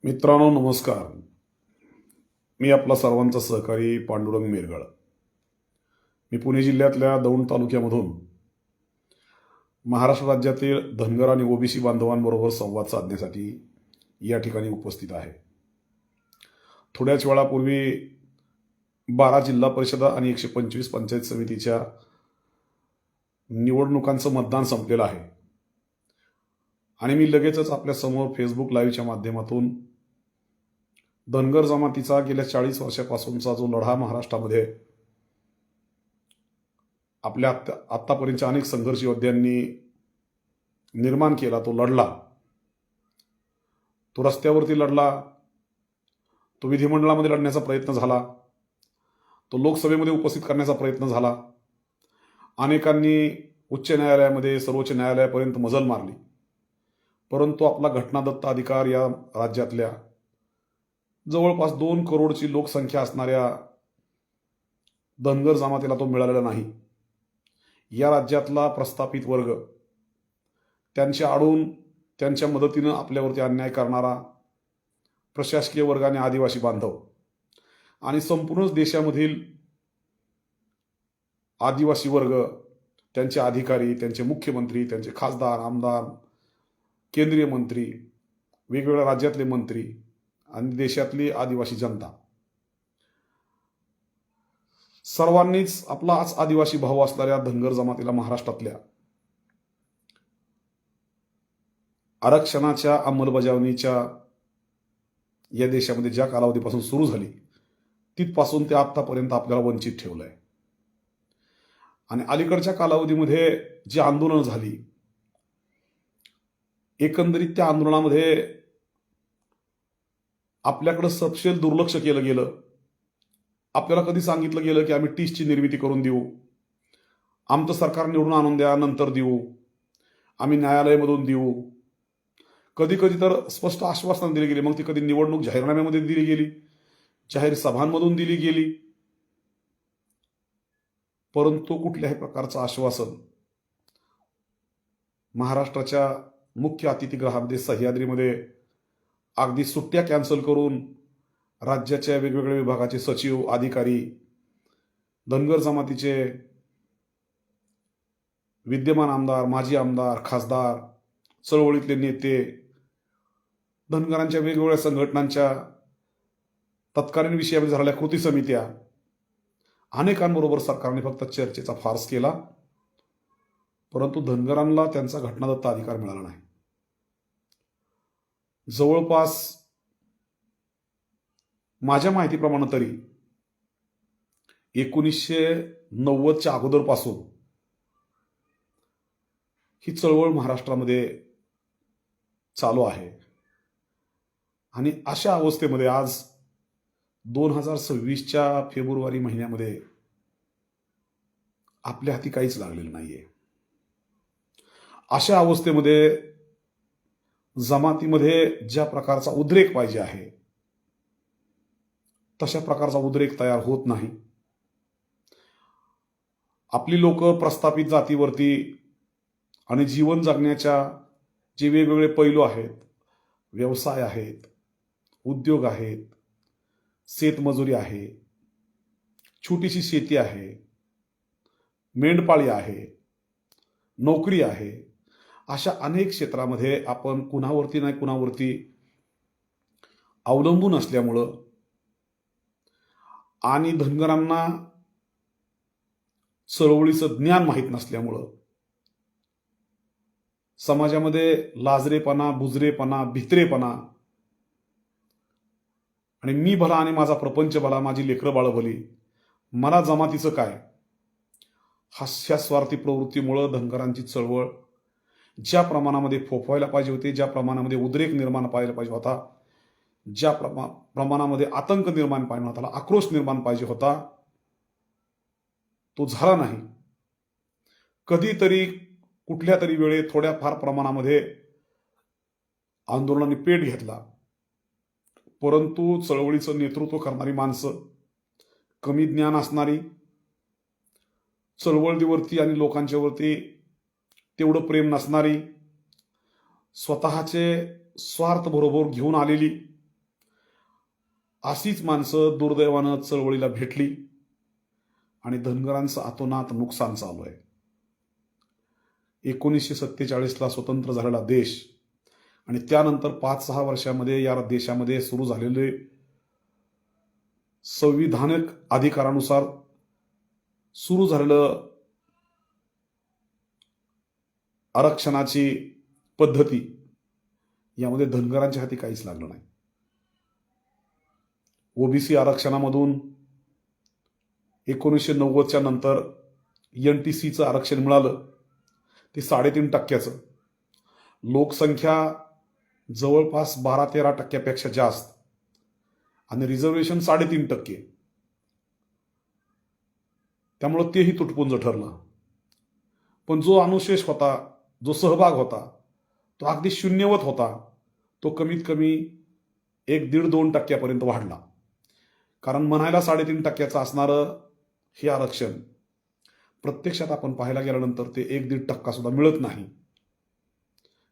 मित्रांनो नमस्कार. मी आपला सर्वांचा सहकारी पांडुरंग मिरगळ. मी पुणे जिल्ह्यातल्या दौंड तालुक्यामधून महाराष्ट्र राज्यातील धनगर आणि ओबीसी बांधवांबरोबर संवाद साधण्यासाठी या ठिकाणी उपस्थित आहे. थोड्याच वेळापूर्वी 12 जिल्हा परिषदा आणि 125 पंचायत समितीच्या निवडणुकांचं मतदान संपलेलं आहे आणि मी लगेचच आपल्या समोर फेसबुक लाईव्हच्या माध्यमातून धनगर जमातीचा गेल्या 40 वर्षापासूनचा जो लढा महाराष्ट्रामध्ये आपल्या आत्तापर्यंतच्या अनेक संघर्ष योद्ध्यांनी निर्माण केला, तो लढला, तो रस्त्यावरती लढला, तो विधिमंडळामध्ये लढण्याचा प्रयत्न झाला, तो लोकसभेमध्ये उपस्थित करण्याचा प्रयत्न झाला, अनेकांनी उच्च न्यायालयामध्ये सर्वोच्च न्यायालयापर्यंत मजल मारली, परंतु आपला घटनादत्त अधिकार या राज्यातल्या जवळपास 2 करोडची लोकसंख्या असणाऱ्या धनगर जमातीला तो मिळालेला नाही. या राज्यातला प्रस्थापित वर्ग, त्यांच्या आडून त्यांच्या मदतीनं आपल्यावरती अन्याय करणारा प्रशासकीय वर्ग आणि आदिवासी बांधव आणि संपूर्ण देशामधील आदिवासी वर्ग, त्यांचे अधिकारी, त्यांचे मुख्यमंत्री, त्यांचे खासदार, आमदार, केंद्रीय मंत्री, वेगवेगळ्या राज्यातले मंत्री आणि देशातली आदिवासी जनता, सर्वांनीच आपलाच आदिवासी भाऊ असणाऱ्या धनगर जमातीला महाराष्ट्रातल्या आरक्षणाच्या अंमलबजावणीच्या या देशामध्ये ज्या कालावधीपासून सुरू झाली तिथपासून ते आतापर्यंत आपल्याला वंचित ठेवलंय. आणि अलीकडच्या कालावधीमध्ये जी आंदोलनं झाली, एकंदरीत त्या आंदोलनामध्ये आपल्याकडे सपशेल दुर्लक्ष केलं गेलं. आपल्याला कधी सांगितलं गेलं की आम्ही टीसची निर्मिती करून देऊ, आमचं सरकार निवडून आणून द्या, नंतर देऊ, आम्ही न्यायालयामधून देऊ. कधी कधी तर स्पष्ट आश्वासन दिली गेली, मग ती कधी निवडणूक जाहीरनाम्यामध्ये दिली गेली, जाहीर सभांमधून दिली गेली, परंतु कुठल्याही प्रकारचं आश्वासन महाराष्ट्राच्या मुख्य अतिथीगृहामध्ये सह्याद्रीमध्ये अगदी सुट्ट्या कॅन्सल करून राज्याच्या वेगवेगळ्या विभागाचे सचिव, अधिकारी, धनगर जमातीचे विद्यमान आमदार, माजी आमदार, खासदार, चळवळीतले नेते, धनगरांच्या वेगवेगळ्या संघटनांच्या तत्कालीन विषयामध्ये झालेल्या कृती समित्या, अनेकांबरोबर सरकारने फक्त चर्चेचा फार्स केला, परंतु धनगरांना त्यांचा घटनादत्त अधिकार मिळाला नाही. जवळपास माझ्या माहितीप्रमाणे तरी 1990च्या अगोदरपासून ही चळवळ महाराष्ट्रामध्ये चालू आहे. आणि अशा अवस्थेमध्ये आज 2026च्या फेब्रुवारी महिन्यामध्ये आपल्या हाती काहीच लागलेलं नाहीये. अशा अवस्थेमध्ये जमातीमध्ये ज्या प्रकारचा उद्रेक पाहिजे आहे तशा प्रकारचा उद्रेक तयार होत नाही. आपली लोक प्रस्थापित जातीवरती आणि जीवन जगण्याच्या जे वेगवेगळे पैलू आहेत, व्यवसाय आहेत, उद्योग आहेत, शेतमजुरी आहे, छोटीशी शेती आहे, मेंढपाळी आहे, नोकरी आहे, अशा अनेक क्षेत्रामध्ये आपण कुणावरती नाही कुणावरती अवलंबून असल्यामुळं आणि धनगरांना चळवळीचं ज्ञान माहीत नसल्यामुळं समाजामध्ये लाजरेपणा, बुजरेपणा, भित्रेपणा आणि मी भला आणि माझा प्रपंच भला, माझी लेकरं बाळ भली, मला जमातीचं काय, हास्य स्वार्थी प्रवृत्तीमुळं धनगरांची चळवळ ज्या प्रमाणामध्ये फोफवायला पाहिजे होते, ज्या प्रमाणामध्ये उद्रेक निर्माण पाहायला पाहिजे होता, ज्या प्रमाणामध्ये आतंक निर्माण पाहिजे होता, आक्रोश निर्माण पाहिजे होता, तो झाला नाही. कधीतरी कुठल्या तरी वेळे थोड्या फार प्रमाणामध्ये आंदोलनाने पेट घेतला, परंतु चळवळीचं नेतृत्व करणारी माणसं, कमी ज्ञान असणारी, चळवळीवरती आणि लोकांच्यावरती तेवढं प्रेम नसणारी, स्वतःचे स्वार्थ बरोबर घेऊन आलेली अशीच माणसं दुर्दैवानं चळवळीला भेटली आणि धनगरांचं अतोनात नुकसान चालू आहे. 1947ला स्वतंत्र झालेला देश आणि त्यानंतर 5-6 वर्षामध्ये या देशामध्ये सुरू झालेले संविधानिक अधिकारानुसार सुरू झालेलं आरक्षणाची पद्धती यामध्ये धनगरांच्या हाती काहीच लागलं नाही. ओबीसी आरक्षणामधून 1990च्या नंतर NTCचं आरक्षण मिळालं ते 3.5%. लोकसंख्या जवळपास 12-13% जास्त आणि रिझर्वेशन 3.5%. त्यामुळं तेही तुटपुंज ठरलं. पण जो अनुशेष होता, जो सहभाग होता, तो अगदी शून्यवत होता. तो कमीत कमी 1-1.5-2% वाढला. कारण म्हणायला 3.5% असणारं हे आरक्षण प्रत्यक्षात आपण पाहायला गेल्यानंतर ते 1-1.5% सुद्धा मिळत नाही.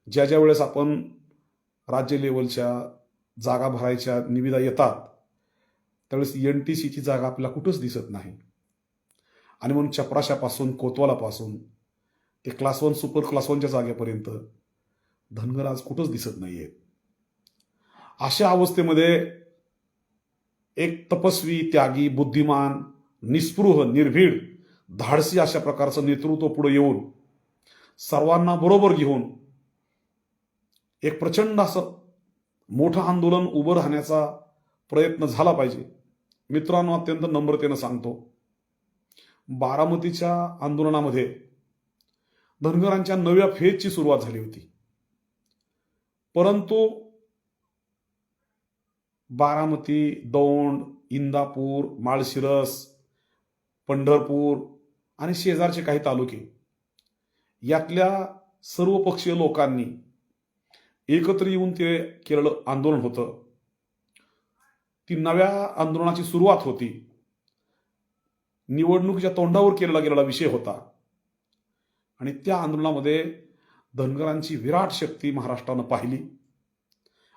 ज्या वेळेस आपण राज्य लेवलच्या जागा भरायच्या निविदा येतात त्यावेळेस NTCची जागा आपल्याला कुठंच दिसत नाही. आणि म्हणून चपराशापासून कोतवालापासून ते क्लास 1 सुपर क्लास 1च्या जागेपर्यंत धनगर आज कुठंच दिसत नाहीये. अशा अवस्थेमध्ये एक तपस्वी, त्यागी, बुद्धिमान, निस्पृह, निर्भीड, धाडसी अशा प्रकारचं नेतृत्व पुढे येऊन सर्वांना बरोबर घेऊन एक प्रचंड असं मोठं आंदोलन उभं राहण्याचा प्रयत्न झाला पाहिजे. मित्रांनो, अत्यंत नम्रतेनं सांगतो, बारामतीच्या आंदोलनामध्ये धनगरांच्या नव्या फेजची सुरुवात झाली होती. परंतु बारामती, दौंड, इंदापूर, माळशिरस, पंढरपूर आणि शेजारचे काही तालुके यातल्या सर्वपक्षीय लोकांनी एकत्र येऊन ते केलेलं आंदोलन होतं. ती नव्या आंदोलनाची सुरुवात होती. निवडणुकीच्या तोंडावर केलेला गेलेला विषय होता आणि त्या आंदोलनामध्ये धनगरांची विराट शक्ती महाराष्ट्रानं पाहिली.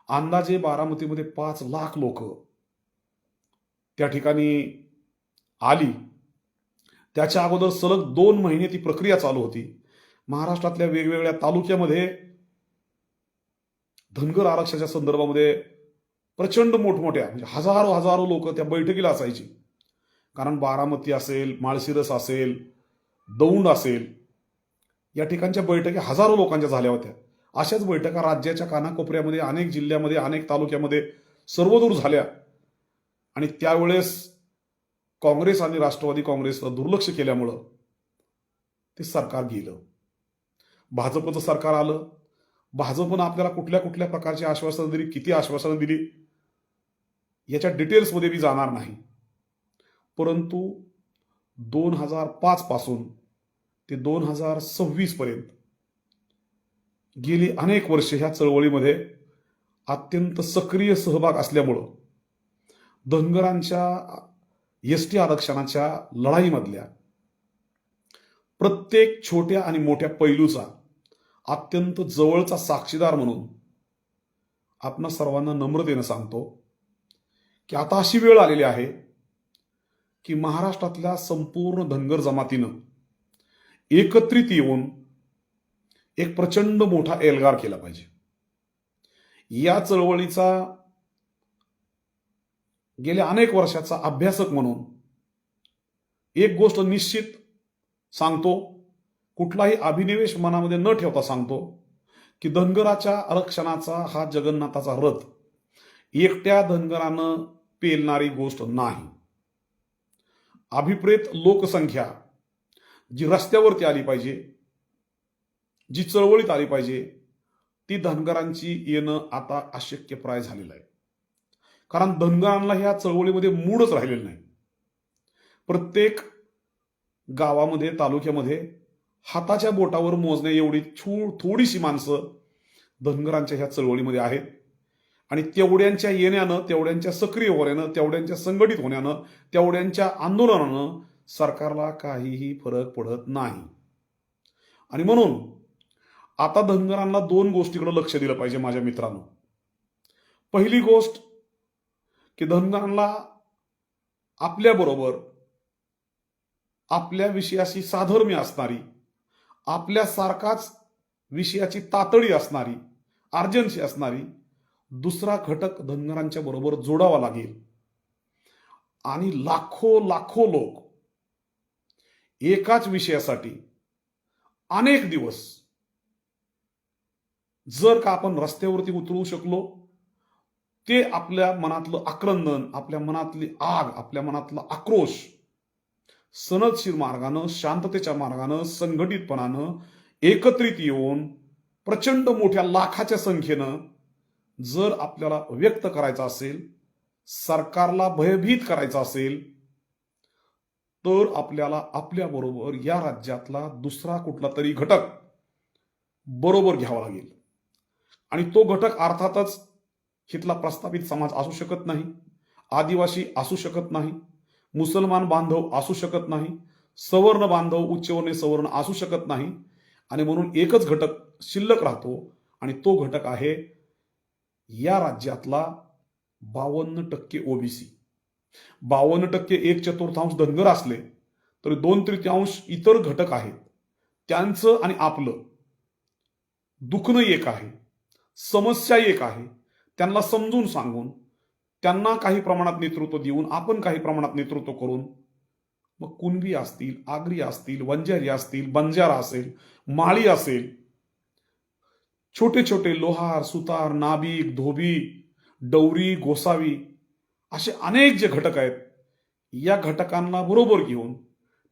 अंदाजे बारामतीमध्ये 5 लाख लोक त्या ठिकाणी आली. त्याच्या अगोदर सलग 2 महिने ती प्रक्रिया चालू होती. महाराष्ट्रातल्या वेगवेगळ्या तालुक्यामध्ये धनगर आरक्षणाच्या संदर्भामध्ये प्रचंड मोठमोठ्या म्हणजे हजारो लोक त्या बैठकीला असायची. कारण बारामती असेल, माळशिरस असेल, दौंड असेल, या ठिकाणच्या बैठकी हजारो लोकांच्या झाल्या होत्या. अशाच बैठका राज्याच्या कानाकोपऱ्यामध्ये, अनेक जिल्ह्यामध्ये, अनेक तालुक्यामध्ये सर्वदूर झाल्या. आणि त्यावेळेस काँग्रेस आणि राष्ट्रवादी काँग्रेसनं दुर्लक्ष केल्यामुळं ते सरकार गेलं. भाजपचं सरकार आलं. भाजपनं आपल्याला कुठल्या कुठल्या प्रकारची आश्वासनं दिली, किती आश्वासनं दिली याच्या डिटेल्समध्ये मी जाणार नाही. परंतु 2005 पासून ते 2026 पर्यंत गेली अनेक वर्षे ह्या चळवळीमध्ये अत्यंत सक्रिय सहभाग असल्यामुळं धनगरांच्या ST आरक्षणाच्या लढाईमधल्या प्रत्येक छोट्या आणि मोठ्या पैलूचा अत्यंत जवळचा साक्षीदार म्हणून आपण सर्वांना नम्रतेनं सांगतो की आता अशी वेळ आलेली आहे की महाराष्ट्रातल्या संपूर्ण धनगर जमातीनं एकत्रित येऊन एक प्रचंड मोठा एल्गार केला पाहिजे. या चळवळीचा गेल्या अनेक वर्षाचा अभ्यासक म्हणून एक गोष्ट निश्चित सांगतो, कुठलाही अभिनिवेश मनामध्ये न ठेवता सांगतो की धनगराच्या आरक्षणाचा हा जगन्नाथाचा रथ एकट्या धनगरानं पेलणारी गोष्ट नाही. अभिप्रेत लोकसंख्या जी रस्त्यावरती आली पाहिजे, जी चळवळीत आली पाहिजे, ती धनगरांची येणं आता अशक्यप्राय झालेलं आहे. कारण धनगरांना ह्या चळवळीमध्ये मूडच राहिलेलं नाही. प्रत्येक गावामध्ये, तालुक्यामध्ये हाताच्या बोटावर मोजण्या एवढी थोडीशी माणसं धनगरांच्या ह्या चळवळीमध्ये आहेत. आणि तेवढ्यांच्या येण्यानं, तेवढ्यांच्या सक्रिय होण्यानं, तेवढ्यांच्या संघटित होण्यानं, तेवढ्यांच्या आंदोलनानं सरकारला काहीही फरक पडत नाही. आणि म्हणून आता धनगरांना 2 गोष्टीकडे लक्ष दिलं पाहिजे माझ्या मित्रांनो. पहिली गोष्ट की धनगरांना आपल्याबरोबर आपल्या विषयाशी साधर्म्य असणारी, आपल्यासारखाच विषयाची तातडी असणारी, अर्जन्सी असणारी दुसरा घटक धनगरांच्या बरोबर जोडावा लागेल. आणि लाखो लाखो लोक एकाच विषयासाठी अनेक दिवस जर का आपण रस्त्यावरती उतरवू शकलो, ते आपल्या मनातलं आक्रंदन, आपल्या मनातली आग, आपल्या मनातला आक्रोश सनदशीर मार्गानं, शांततेच्या मार्गानं, संघटितपणानं एकत्रित येऊन प्रचंड मोठ्या लाखाच्या संख्येनं जर आपल्याला व्यक्त करायचा असेल, सरकारला भयभीत करायचा असेल, तर आपल्याला आपल्याबरोबर या राज्यातला दुसरा कुठला तरी घटक बरोबर घ्यावा लागेल. आणि तो घटक अर्थातच हितला प्रस्थापित समाज असू शकत नाही, आदिवासी असू शकत नाही, मुसलमान बांधव असू शकत नाही, सवर्ण बांधव, उच्चवर्णीय सवर्ण असू शकत नाही. आणि म्हणून एकच घटक शिल्लक राहतो आणि तो घटक आहे या राज्यातला 52% ओबीसी. 52% 1/4 धनगर असले तरी 2/3 इतर घटक आहेत. त्यांचं आणि आपलं दुखणं एक आहे, समस्या एक आहे. त्यांना समजून सांगून, त्यांना काही प्रमाणात नेतृत्व देऊन, आपण काही प्रमाणात नेतृत्व करून, मग कुणबी असतील, आगरी असतील, वंजारी असतील, बंजारा असेल, माळी असेल, छोटे छोटे लोहार, सुतार, नाभिक, धोबी, डवरी, गोसावी असे अनेक जे घटक आहेत, या घटकांना बरोबर घेऊन,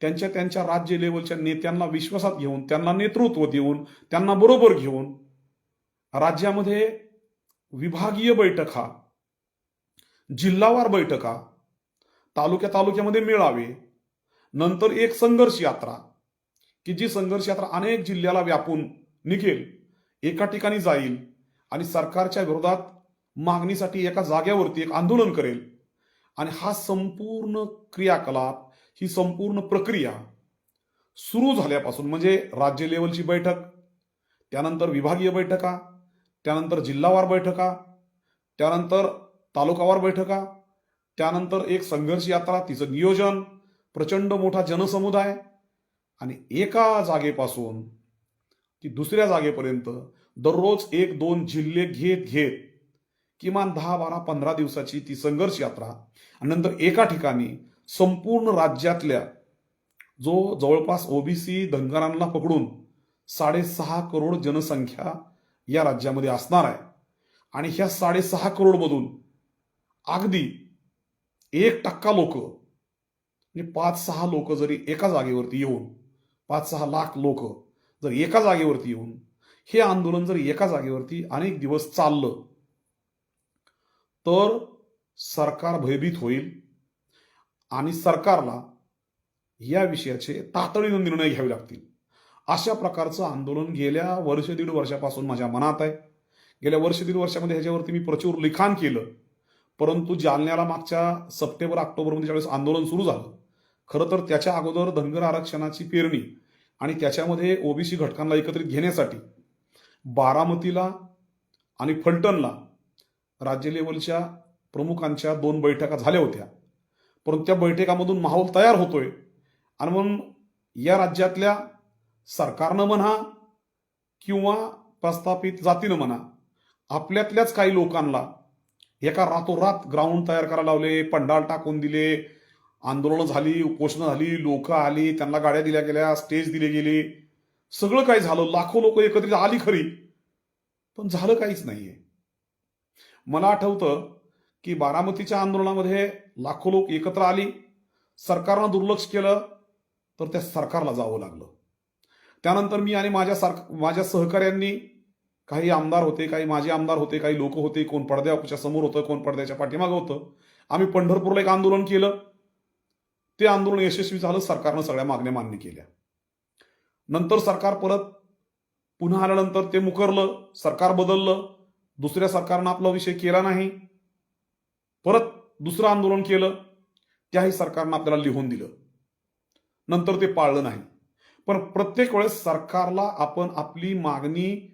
त्यांच्या त्यांच्या राज्य लेवलच्या नेत्यांना विश्वासात घेऊन, त्यांना नेतृत्व देऊन, त्यांना बरोबर घेऊन राज्यामध्ये विभागीय बैठका, जिल्हावार बैठका, तालुक्यामध्ये मेळावे, नंतर एक संघर्ष यात्रा, की जी संघर्ष यात्रा अनेक जिल्ह्याला व्यापून निघेल, एका ठिकाणी जाईल आणि सरकारच्या विरोधात मागणीसाठी एका जाग्यावरती एक आंदोलन करेल. आणि हा संपूर्ण क्रियाकलाप, ही संपूर्ण प्रक्रिया सुरू झाल्यापासून, म्हणजे राज्य लेवलची बैठक, त्यानंतर विभागीय बैठका, त्यानंतर जिल्हावार बैठका, त्यानंतर तालुकावार बैठका, त्यानंतर एक संघर्ष यात्रा, तिचं नियोजन, प्रचंड मोठा जनसमुदाय, आणि एका जागेपासून ती दुसऱ्या जागेपर्यंत दररोज 1-2 जिल्हे घेत घेत किमान 10, 12, 15 दिवसाची ती संघर्ष यात्रा. आणि नंतर एका ठिकाणी संपूर्ण राज्यातल्या जो जवळपास ओबीसी धनगरांना पकडून 6.5 करोड जनसंख्या या राज्यामध्ये असणार आहे. आणि ह्या 6.5 करोड मधून अगदी 1% लोक, म्हणजे 5-6 लोक जरी एका जागेवरती येऊन, 5-6 लाख लोक जर एका जागेवरती येऊन हे आंदोलन जर एका जागेवरती अनेक दिवस चाललं, तर सरकार भयभीत होईल आणि सरकारला या विषयाचे तातडीनं निर्णय घ्यावे लागतील. अशा प्रकारचं आंदोलन गेल्या 1-1.5 वर्षापासून माझ्या मनात आहे. गेल्या 1-1.5 वर्षामध्ये ह्याच्यावरती मी प्रचूर लिखाण केलं. परंतु जालन्याला मागच्या सप्टेंबर-ऑक्टोबरमध्ये ज्यावेळेस आंदोलन सुरू झालं, खरं तर त्याच्या अगोदर धनगर आरक्षणाची पेरणी आणि त्याच्यामध्ये ओबीसी घटकांना एकत्रित घेण्यासाठी बारामतीला आणि फलटणला राज्य लेवलच्या प्रमुखांच्या 2 बैठका झाल्या होत्या. परंतु त्या बैठकामधून माहोल तयार होतोय. आणि म्हणून या राज्यातल्या सरकारनं म्हणा किंवा प्रस्थापित जातीनं म्हणा, आपल्यातल्याच काही लोकांना एका रातोरात ग्राउंड तयार करायला लावले, पंडाल टाकून दिले, आंदोलनं झाली, उपोषणं झाली, लोक आली, त्यांना गाड्या दिल्या गेल्या, स्टेज दिले गेले, सगळं काही झालं. लाखो लोक एकत्रित आली खरी, पण झालं काहीच नाहीये. मला आठवतं की बारामतीच्या आंदोलनामध्ये लाखो लोक एकत्र आली, सरकारनं दुर्लक्ष केलं, तर त्या सरकारला जावं लागलं. त्यानंतर मी आणि माझ्या सहकाऱ्यांनी, काही आमदार होते, काही माजी आमदार होते, काही लोक होते, कोण पडद्याच्या समोर होतं, कोण पडद्याच्या पाठीमागं होतं, आम्ही पंढरपूरला एक आंदोलन केलं. ते आंदोलन यशस्वी झालं, सरकारनं सगळ्या मागण्या मान्य केल्या. नंतर सरकार परत पुन्हा आल्यानंतर ते मुकरलं, सरकार बदललं, दुसऱ्या सरकारनं आपला विषय केला नाही, परत दुसरं आंदोलन केलं, त्याही सरकारनं आपल्याला लिहून दिलं, नंतर ते पाळलं नाही. पण प्रत्येक वेळेस सरकारला आपण आपली मागणी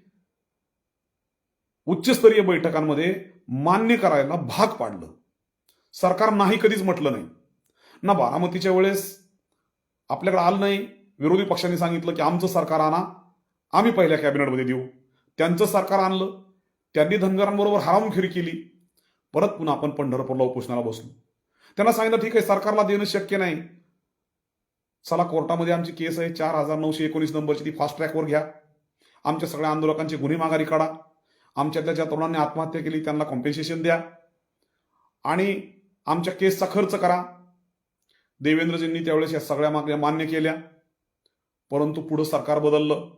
उच्चस्तरीय बैठकांमध्ये मान्य करायला भाग पाडलं. सरकार नाही कधीच म्हटलं नाही ना. बारामतीच्या वेळेस आपल्याकडे आलं नाही. विरोधी पक्षांनी सांगितलं की आमचं सरकार आणा, आम्ही पहिल्या कॅबिनेटमध्ये देऊ. त्यांचं सरकार आणलं, त्यांनी धनगरांबरोबर हरामखोरी केली. परत पुन्हा आपण पंढरपूरला उपोषणाला बसलो. त्यांना सांगितलं ठीक आहे, सरकारला देणं शक्य नाही, चला कोर्टामध्ये आमची केस आहे 4919 नंबरची, ती फास्ट ट्रॅकवर घ्या, आमच्या सगळ्या आंदोलकांची गुन्हे माघारी काढा, आमच्यातल्या ज्या तरुणांनी आत्महत्या केली त्यांना कॉम्पेन्सेशन द्या आणि आमच्या केसचा खर्च करा. देवेंद्रजींनी त्यावेळेस या सगळ्या मागण्या मान्य केल्या. परंतु पुढं सरकार बदललं.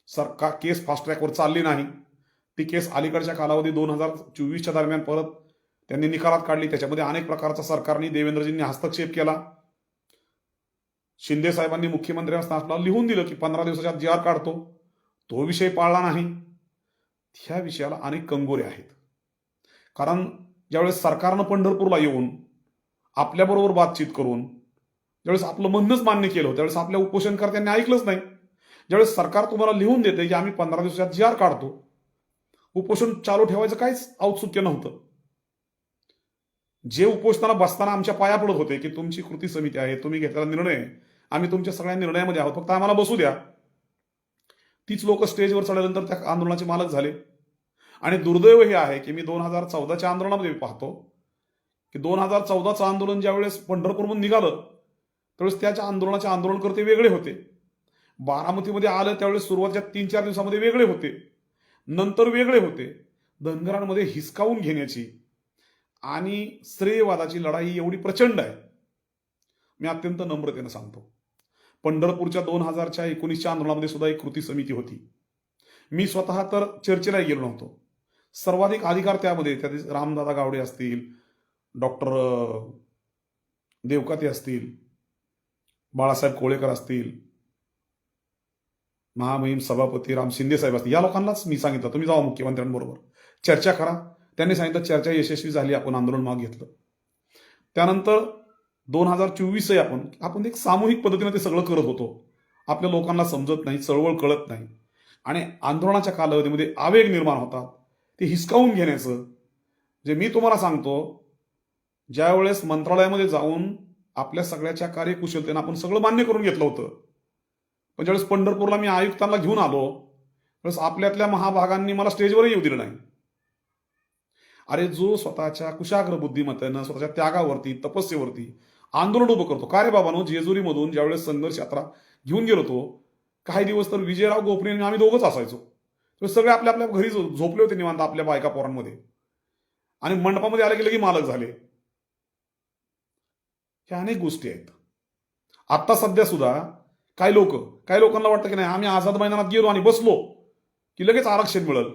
सरकार केस फास्ट ट्रॅकवर चालली नाही. ती केस अलीकडच्या कालावधी 2024च्या दरम्यान परत त्यांनी निकालात काढली. त्याच्यामध्ये अनेक प्रकारचा सरकारने देवेंद्रजींनी हस्तक्षेप केला. शिंदे साहेबांनी मुख्यमंत्र्यांना लिहून दिलं की 15 दिवसाच्या जी आर काढतो. तो विषय पाळला नाही. ह्या विषयाला अनेक कंगोरे आहेत. कारण ज्यावेळेस सरकारनं पंढरपूरला येऊन आपल्याबरोबर बातचीत करून ज्यावेळेस आपलं म्हणणंच मान्य केलं, त्यावेळेस आपल्या उपोषणकर्त्यांनी ऐकलंच नाही. ज्यावेळेस सरकार तुम्हाला लिहून देते की आम्ही 15 दिवसात जी आर काढतो, उपोषण चालू ठेवायचं काहीच औत्सुक्य नव्हतं. जे उपोषणाला बसताना आमच्या पाया पडत होते की तुमची कृती समिती आहे, तुम्ही घेतलेला निर्णय, आम्ही तुमच्या सगळ्या निर्णयामध्ये आहोत, फक्त आम्हाला बसू द्या, तीच लोक स्टेजवर चढल्यानंतर त्या आंदोलनाचे मालक झाले. आणि दुर्दैव हे आहे की मी 2014च्या आंदोलनामध्ये पाहतो की 2014चं आंदोलन ज्यावेळेस पंढरपूरमधून निघालं त्यावेळेस त्याच्या आंदोलनाचे वेगळे होते. बारामतीमध्ये आलं त्यावेळेस सुरुवातीच्या 3-4 दिवसामध्ये वेगळे होते, नंतर वेगळे होते. धनगरांमध्ये हिसकावून घेण्याची आणि श्रेयवादाची लढाई एवढी प्रचंड आहे. मी अत्यंत नम्रतेनं सांगतो, पंढरपूरच्या 2019च्या आंदोलनामध्ये सुद्धा एक कृती समिती होती. मी स्वतः तर चर्चेला गेलो नव्हतो. सर्वाधिक अधिकार त्यामध्ये रामदादा गावडे असतील, डॉक्टर देवकाते असतील, बाळासाहेब कोळेकर असतील, महामहिम सभापती राम शिंदे साहेब असतील, या लोकांनाच मी सांगितलं तुम्ही जावा मुख्यमंत्र्यांबरोबर चर्चा करा. त्यांनी सांगितलं चर्चा यशस्वी झाली, आपण आंदोलन मागे घेतलं. त्यानंतर 2024 आपण एक सामूहिक पद्धतीने ते सगळं करत होतो. आपल्या लोकांना समजत नाही, चळवळ कळत नाही आणि आंदोलनाच्या कालावधीमध्ये आवेग निर्माण होतात, ते हिसकावून घेण्याचं. जे मी तुम्हाला सांगतो, ज्यावेळेस मंत्रालयामध्ये जाऊन आपल्या सगळ्याच्या कार्यकुशलतेनं आपण सगळं मान्य करून घेतलं होतं, पण ज्यावेळेस पंढरपूरला मी आयुक्तांना घेऊन आलो त्यावेळेस आपल्यातल्या महाभागांनी मला स्टेजवरही येऊ दिलं नाही. अरे जो स्वतःच्या कुशाग्र बुद्धिमत्तेनं स्वतःच्या त्यागावरती, तपस्येवरती आंदोलन उभं करतो, का रे बाबांनो, जेजुरीमधून ज्यावेळेस संघर्ष यात्रा घेऊन गेलो होतो, काही दिवस तर विजयराव गोपणे आणि आम्ही दोघंच असायचो. सगळे आपल्या आपल्या घरी झोपले होते निवांत आपल्या बायका पोरांमध्ये, आणि मंडपामध्ये आले गेले की मालक झाले. ह्या अनेक गोष्टी आहेत. आता सध्या सुद्धा काही लोकांना वाटतं की नाही आम्ही आझाद मैदानात गेलो आणि बसलो की लगेच आरक्षण मिळेल.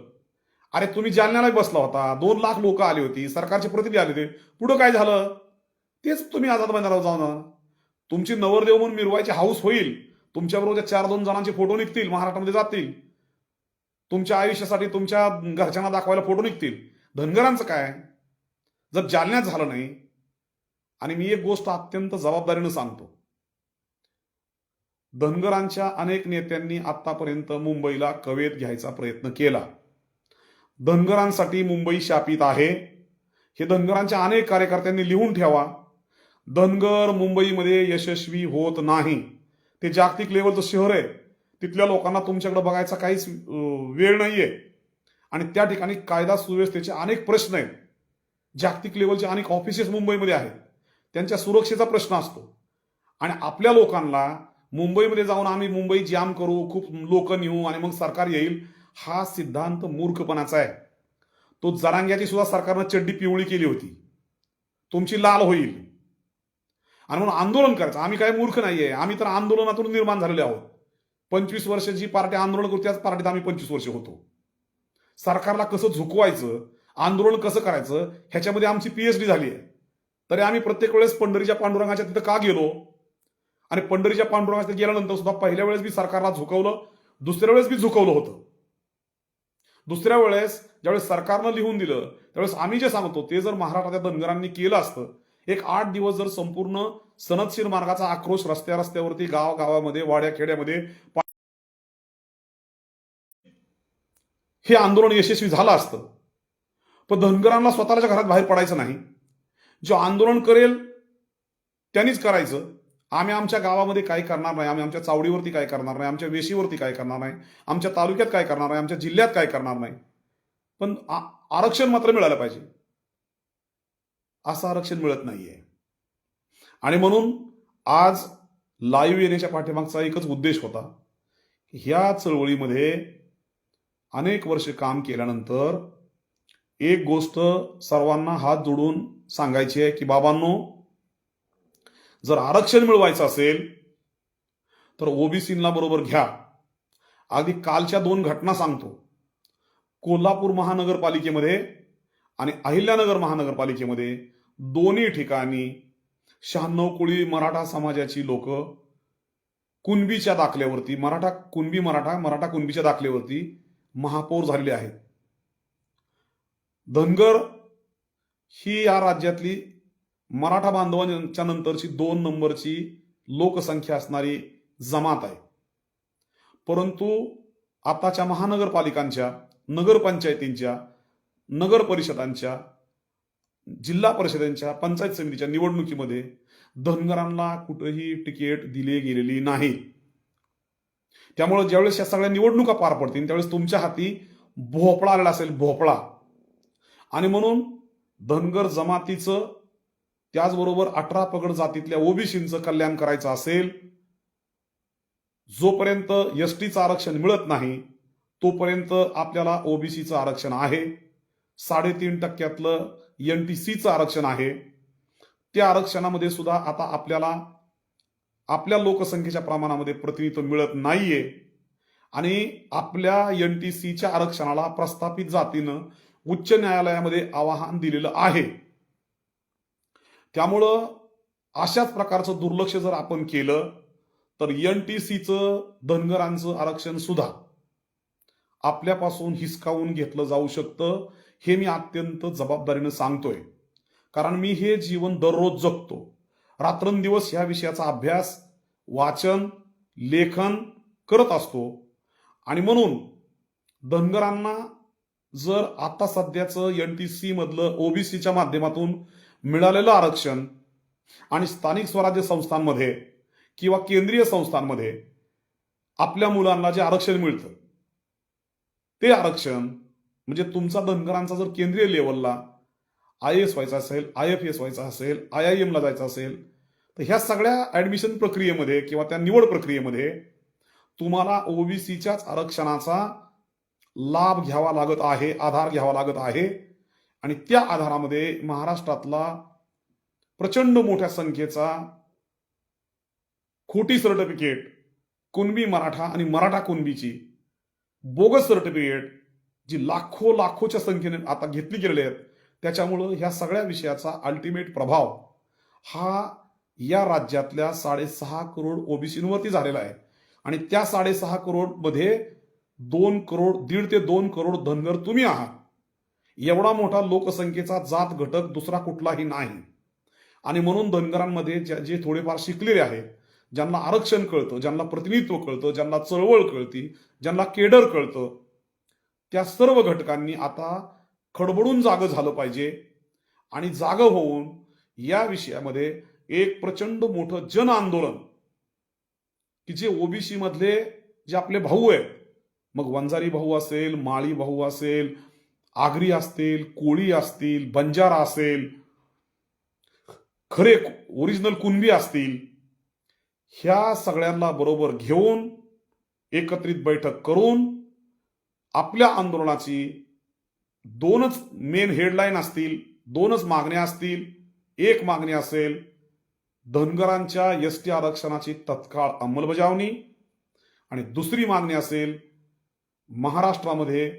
अरे तुम्ही जालन्याला बसला होता, 2 लाख लोक आली होती, सरकारचे प्रतिनिधी आले होते, पुढं काय झालं? तेच तुम्ही आझाद मैदानावर जाऊन तुमची नवरदेव म्हणून मिरवायची हाऊस होईल, तुमच्याबरोबर 4-2 जणांचे फोटो निघतील, महाराष्ट्रामध्ये जातील, तुमच्या आयुष्यासाठी तुमच्या घरच्यांना दाखवायला फोटो निघतील. धनगरांचं काय? जर जालन्यात झालं नाही. आणि मी एक गोष्ट अत्यंत जबाबदारीनं सांगतो, धनगरांच्या अनेक नेत्यांनी आतापर्यंत मुंबईला कवेत घ्यायचा प्रयत्न केला. धनगरांसाठी मुंबई शापित आहे, हे धनगरांच्या अनेक कार्यकर्त्यांनी लिहून ठेवा. धनगर मुंबईमध्ये यशस्वी होत नाही. ते जागतिक लेवलचं शहर आहे, तिथल्या लोकांना तुमच्याकडे बघायचा काहीच वेळ नाहीये. आणि त्या ठिकाणी कायदा सुव्यवस्थेचे अनेक प्रश्न आहेत. जागतिक लेवलचे अनेक ऑफिसेस मुंबईमध्ये आहेत, त्यांच्या सुरक्षेचा प्रश्न असतो. आणि आपल्या लोकांना मुंबईमध्ये जाऊन आम्ही मुंबई जाम करू, खूप लोक नेऊ आणि मग सरकार येईल, हा सिद्धांत मूर्खपणाचा आहे. तो जरांग्याची सुद्धा सरकारनं चड्डी पिवळी केली होती, तुमची लाल होईल. आणि म्हणून आंदोलन करायचं. आम्ही काय मूर्ख नाहीये, आम्ही तर आंदोलनातून निर्माण झालेले आहोत. 25 वर्ष जी पार्टी आंदोलन करतो त्याच पार्टीत आम्ही 25 वर्ष होतो. सरकारला कसं झुकवायचं, आंदोलन कसं करायचं, ह्याच्यामध्ये आमची PhD झाली आहे. तरी आम्ही प्रत्येक वेळेस पंढरीच्या पांडुरंगाच्या तिथं का गेलो, आणि पंढरीच्या पांडुरंगाच्या गेल्यानंतर सुद्धा पहिल्या वेळेस बी सरकारला झुकवलं, दुसऱ्या वेळेस बी झुकवलं होतं. दुसऱ्या वेळेस ज्यावेळेस सरकारनं लिहून दिलं त्यावेळेस आम्ही जे सांगतो ते जर महाराष्ट्राच्या धनगरांनी केलं असतं, एक 8 दिवस जर संपूर्ण सनदशीर मार्गाचा आक्रोश रस्त्यावरती, गावामध्ये, वाड्या खेड्यामध्ये हे आंदोलन यशस्वी झालं असतं. पण धनगरांना स्वतःच्या घरात बाहेर पडायचं नाही. जो आंदोलन करेल त्यांनीच करायचं. आम्ही आमच्या गावामध्ये काय करणार नाही, आम्ही आमच्या चावडीवरती काय करणार नाही, आमच्या वेशीवरती काय करणार नाही, आमच्या तालुक्यात काय करणार नाही, आमच्या जिल्ह्यात काय करणार नाही, पण आरक्षण मात्र मिळालं पाहिजे. असं आरक्षण मिळत नाहीये. आणि म्हणून आज लाईव्ह येण्याच्या पाठीमागचा एकच उद्देश होता. ह्या चळवळीमध्ये अनेक वर्ष काम केल्यानंतर एक गोष्ट सर्वांना हात जोडून सांगायची आहे की बाबांनो, जर आरक्षण मिळवायचं असेल तर ओबीसींना बरोबर घ्या. अगदी कालच्या 2 घटना सांगतो. कोल्हापूर महानगरपालिकेमध्ये आणि अहिल्यानगर महानगरपालिकेमध्ये दोन्ही ठिकाणी 96 कोळी मराठा समाजाची लोक कुणबीच्या दाखल्यावरती, मराठा कुणबीच्या दाखल्यावरती महापौर झालेले आहेत. धनगर ही या राज्यातली मराठा बांधवांच्या नंतरची 2 नंबरची लोकसंख्या असणारी जमात आहे. परंतु आताच्या महानगरपालिकांच्या, नगरपंचायतींच्या, नगर परिषदांच्या, जिल्हा परिषदांच्या, पंचायत समितीच्या निवडणुकीमध्ये धनगरांना कुठेही तिकीट दिले गेलेली नाही. त्यामुळे ज्यावेळेस या सगळ्या निवडणुका पार पडतील त्यावेळेस तुमच्या हाती भोपळा आलेला असेल, भोपळा. आणि म्हणून धनगर जमातीचं, त्याचबरोबर 18 पगड जातीतल्या ओबीसींचं कल्याण करायचं असेल, जोपर्यंत एसटीचं आरक्षण मिळत नाही तोपर्यंत आपल्याला ओबीसीचं आरक्षण आहे. 3.5% एनटीसीचं आरक्षण आहे. त्या आरक्षणामध्ये सुद्धा आता आपल्याला आपल्या लोकसंख्येच्या प्रमाणामध्ये प्रतिनिधित्व मिळत नाहीये. आणि आपल्या एनटीसीच्या आरक्षणाला प्रस्थापित जातीनं उच्च न्यायालयामध्ये आवाहन दिलेलं आहे. त्यामुळं अशाच प्रकारचं दुर्लक्ष जर आपण केलं तर एनटीसीचं, धनगरांचं आरक्षण सुद्धा आपल्यापासून हिसकावून घेतलं जाऊ शकतं. हे मी अत्यंत जबाबदारीनं सांगतोय, कारण मी हे जीवन दररोज जगतो. रात्रंदिवस ह्या विषयाचा अभ्यास, वाचन, लेखन करत असतो. आणि म्हणून धनगरांना जर आता सध्याचं एनटीसी मधलं ओबीसीच्या माध्यमातून मिळालेलं आरक्षण आणि स्थानिक स्वराज्य संस्थांमध्ये किंवा केंद्रीय संस्थांमध्ये आपल्या मुलांना जे आरक्षण मिळतं ते आरक्षण, म्हणजे तुमचा धनगरांचा जर केंद्रीय लेवलला IAS व्हायचा असेल, IFS व्हायचा असेल, IIM ला जायचं असेल, तर ह्या सगळ्या ऍडमिशन प्रक्रियेमध्ये किंवा त्या निवड प्रक्रियेमध्ये तुम्हाला ओबीसीच्याच आरक्षणाचा लाभ घ्यावा लागत आहे, आधार घ्यावा लागत आहे. आणि त्या आधारामध्ये महाराष्ट्रातला प्रचंड मोठ्या संख्येचा खोटी सर्टिफिकेट, कुणबी मराठा आणि मराठा कुणबीची बोगस सर्टिफिकेट जी लाखोच्या संख्येने आता घेतली गेलेली आहेत, त्याच्यामुळं ह्या सगळ्या विषयाचा अल्टिमेट प्रभाव हा या राज्यातल्या 6.5 करोड ओबीसींवरती झालेला आहे. आणि त्या 6.5 करोड मध्ये 1.5 ते 2 करोड धनगर तुम्ही आहात. एवढा मोठा लोकसंख्येचा जात घटक दुसरा कुठलाही नाही. आणि म्हणून धनगरांमध्ये जे थोडेफार शिकलेले आहेत, ज्यांना आरक्षण कळतं, ज्यांना प्रतिनिधित्व कळतं, ज्यांना चळवळ कळती, ज्यांना केडर कळतं, त्या सर्व घटकांनी आता खडबडून जागं झालं पाहिजे. आणि जागं होऊन या विषयामध्ये एक प्रचंड मोठं जन आंदोलन, की जे ओबीसी मधले जे आपले भाऊ आहेत, मग वंजारी भाऊ असेल, माळी भाऊ असेल, आगरी असतील, कोळी असतील, बंजारा असेल, खरे ओरिजिनल कुणबी असतील, ह्या सगळ्यांना बरोबर घेऊन एकत्रित बैठक करून आपल्या आंदोलनाची 2च मेन हेडलाईन असतील, 2च मागण्या असतील. एक मागणी असेल धनगरांच्या एसटी आरक्षणाची तत्काळ अंमलबजावणी, आणि दुसरी मागणी असेल महाराष्ट्रामध्ये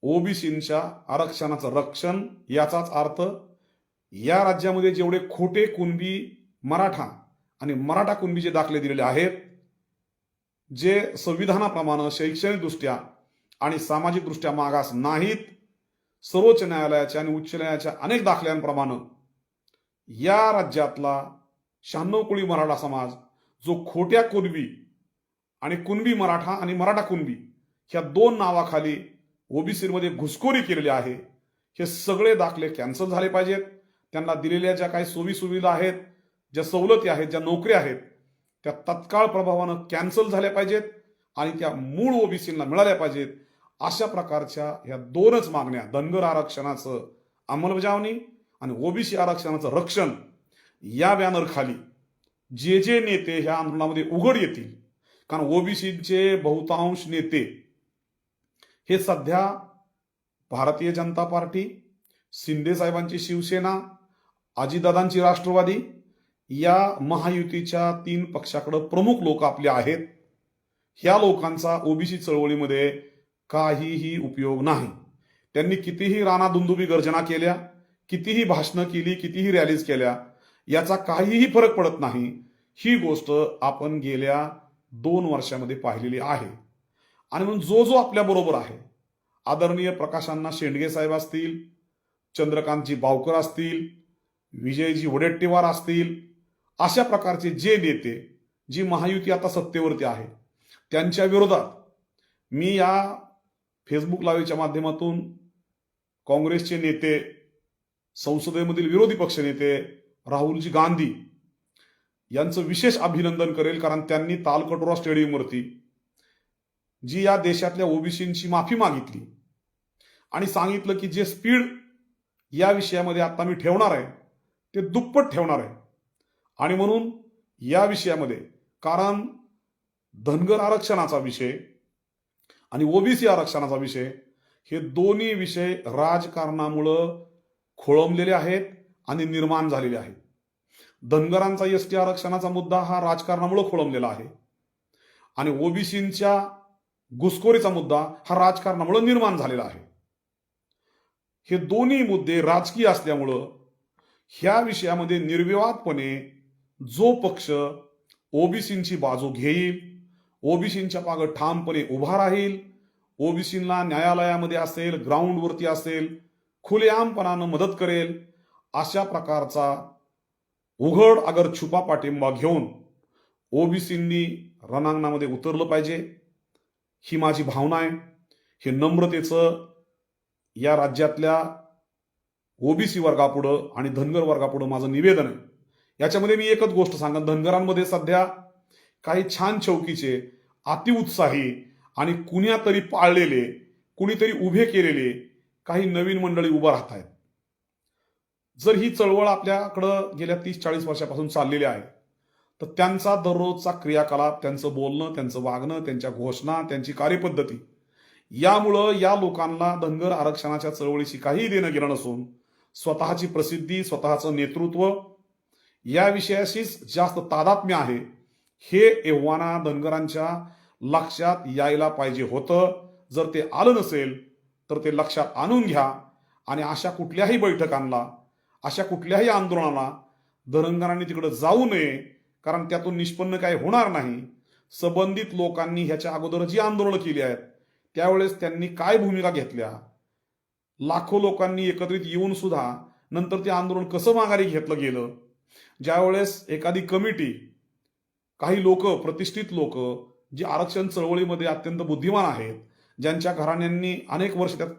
ओबीसींच्या आरक्षणाचं रक्षण. याचाच अर्थ या राज्यामध्ये जेवढे खोटे कुणबी मराठा आणि मराठा कुणबीचे दाखले दिलेले आहेत, जे संविधानाप्रमाणे शैक्षणिकदृष्ट्या आणि सामाजिकदृष्ट्या मागास नाहीत, सर्वोच्च न्यायालयाच्या आणि उच्च न्यायालयाच्या अनेक दाखल्यांप्रमाणे या राज्यातला 96 कोळी मराठा समाज जो खोट्या कुणबी आणि कुणबी मराठा आणि मराठा कुणबी ह्या 2 नावाखाली ओबीसीमध्ये घुसखोरी केलेली आहे, हे सगळे दाखले कॅन्सल झाले पाहिजेत. त्यांना दिलेल्या ज्या काही सोयीसुविधा आहेत, ज्या सवलती आहेत, ज्या नोकऱ्या आहेत, त्या तत्काळ प्रभावानं कॅन्सल झाल्या पाहिजेत आणि त्या मूळ ओबीसींना मिळाल्या पाहिजेत. अशा प्रकारच्या ह्या दोनच मागण्या, धनगर आरक्षणाचं अंमलबजावणी आणि ओबीसी आरक्षणाचं रक्षण, या बॅनरखाली जे जे नेते ह्या आंदोलनामध्ये उघड येतील, कारण ओबीसीचे बहुतांश नेते हे सध्या भारतीय जनता पार्टी, शिंदे साहेबांची शिवसेना, अजितदादांची राष्ट्रवादी या महायुतीच्या 3 पक्षाकडे प्रमुख लोक आपले आहेत. ह्या लोकांचा ओबीसी चळवळीमध्ये काहीही उपयोग नाही. त्यांनी कितीही राणादुंदुबी गर्जना केल्या, कितीही भाषणं केली, कितीही रॅलीज केल्या, याचा काहीही फरक पडत नाही. ही गोष्ट आपण गेल्या 2 वर्षामध्ये पाहिलेली आहे. आणि म्हणून जो जो आपल्या बरोबर आहे, आदरणीय प्रकाशांना शेंडगे साहेब असतील, चंद्रकांतजी बावकर असतील, विजयजी वडेट्टीवार असतील, अशा प्रकारचे जे नेते, जी महायुती आता सत्तेवरती आहे, त्यांच्या विरोधात मी या फेसबुक लाईव्हच्या माध्यमातून काँग्रेसचे नेते, संसदेमधील विरोधी पक्षनेते राहुलजी गांधी यांचं विशेष अभिनंदन करेल, कारण त्यांनी तालकटोरा स्टेडियमवरती जी या देशातल्या ओबीसींची माफी मागितली आणि सांगितलं की जे स्पीड या विषयामध्ये आता मी ठेवणार आहे ते दुप्पट ठेवणार आहे. आणि म्हणून या विषयामध्ये, कारण धनगर आरक्षणाचा विषय आणि ओबीसी आरक्षणाचा विषय हे दोन्ही विषय राजकारणामुळं खोळंबलेले आहेत आणि निर्माण झालेले आहेत. धनगरांचा एसटी आरक्षणाचा मुद्दा हा राजकारणामुळे खोळंबलेला आहे आणि ओबीसींच्या घुसखोरीचा मुद्दा हा राजकारणामुळे निर्माण झालेला आहे. हे दोन्ही मुद्दे राजकीय असल्यामुळं ह्या विषयामध्ये निर्विवादपणे जो पक्ष ओबीसींची बाजू घेईल, ओबीसींच्या मागे ठामपणे उभा राहील, ओबीसींना न्यायालयामध्ये असेल, ग्राउंडवरती असेल, खुलेआमपणानं मदत करेल, अशा प्रकारचा उघड अगर छुपा पाठिंबा घेऊन ओबीसींनी रणांगणामध्ये उतरलं पाहिजे. ही माझी भावना आहे. हे नम्रतेचं या राज्यातल्या ओबीसी वर्गापुढं आणि धनगर वर्गापुढं माझं निवेदन आहे. याच्यामध्ये मी एकच गोष्ट सांगेन, धनगरांमध्ये सध्या काही छान चौकीचे, अतिउत्साही आणि कुण्यातरी पाळलेले, कुणीतरी उभे केलेले काही नवीन मंडळी उभं राहत आहेत. जर ही चळवळ आपल्याकडं गेल्या 30-40 वर्षापासून चाललेली आहे, तर त्यांचा दररोजचा क्रियाकलाप, त्यांचं बोलणं, त्यांचं वागणं, त्यांच्या घोषणा, त्यांची कार्यपद्धती, यामुळं या लोकांना धनगर आरक्षणाच्या चळवळीशी काही देणं घेणं नसून स्वतःची प्रसिद्धी, स्वतःचं नेतृत्व या विषयाशीच जास्त तादात्म्य आहे. हे एव्हाना धनगरांच्या लक्षात यायला पाहिजे होतं. जर ते आलं नसेल तर ते लक्षात आणून घ्या आणि अशा कुठल्याही बैठकांना, अशा कुठल्याही आंदोलनाला धनगरांनी तिकडे जाऊ नये, कारण त्यातून निष्पन्न काही होणार नाही. संबंधित लोकांनी ह्याच्या अगोदर जी आंदोलनं केली आहेत त्यावेळेस त्यांनी काय भूमिका घेतल्या, लाखो लोकांनी एकत्रित येऊन सुद्धा नंतर ते आंदोलन कसं माघारी घेतलं गेलं. ज्यावेळेस एखादी कमिटी, काही लोक, प्रतिष्ठित लोक जी आरक्षण चळवळीमध्ये अत्यंत बुद्धिमान आहेत, ज्यांच्या घराण्यांनी अनेक वर्ष त्यात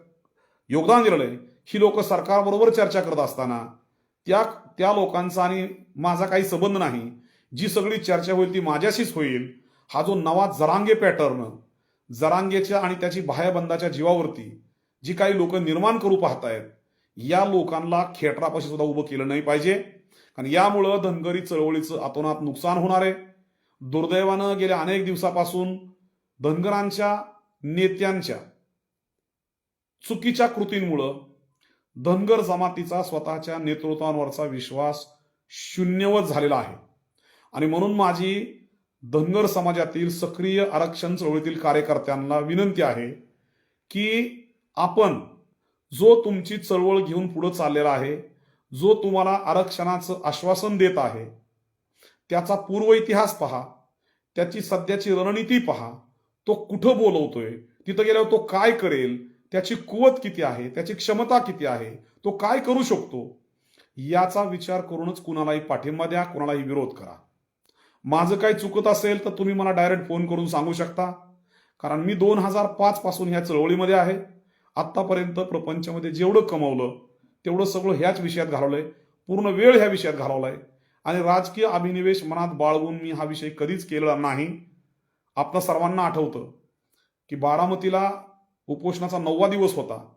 योगदान दिलेलं आहे, ही लोक सरकारबरोबर चर्चा करत असताना त्या लोकांचा आणि माझा काही संबंध नाही, जी सगळी चर्चा होईल ती माझ्याशीच होईल. हा जो नवा जरांगे पॅटर्न, जरांगेच्या आणि त्याची बाह्यबंदाच्या जीवावरती जी काही लोक निर्माण करू पाहतायत, या लोकांना खेटरापाशी सुद्धा उभं केलं नाही पाहिजे. कारण यामुळं धनगरी चळवळीचं अतोनात नुकसान होणार आहे. दुर्दैवानं गेल्या अनेक दिवसापासून धनगरांच्या नेत्यांच्या चुकीच्या कृतींमुळं धनगर जमातीचा स्वतःच्या नेतृत्वावरचा विश्वास शून्यवत झालेला आहे. आणि म्हणून माझी धनगर समाजातील सक्रिय आरक्षण चळवळीतील कार्यकर्त्यांना विनंती आहे की आपण जो तुमची चळवळ घेऊन पुढे चाललेला आहे, जो तुम्हाला आरक्षणाचं आश्वासन देत आहे, त्याचा पूर्व इतिहास पहा, त्याची सध्याची रणनीती पहा, तो कुठं बोलवतोय, तिथं गेल्यावर तो काय करेल, त्याची कुवत किती आहे, त्याची क्षमता किती आहे, तो काय करू शकतो, याचा विचार करूनच कुणालाही पाठिंबा द्या, कुणालाही विरोध करा. माझं काही चुकत असेल तर तुम्ही मला डायरेक्ट फोन करून सांगू शकता, कारण मी 2005 पासून ह्या चळवळीमध्ये आहे. आत्तापर्यंत प्रपंचामध्ये जेवढं कमवलं तेवढं सगळं ह्याच विषयात घालवलंय. पूर्ण वेळ ह्या विषयात घालवलाय आणि राजकीय अभिनिवेश मनात बाळगून मी हा विषय कधीच केलेला नाही. आपल्या सर्वांना आठवतं की बारामतीला उपोषणाचा 9वा दिवस होता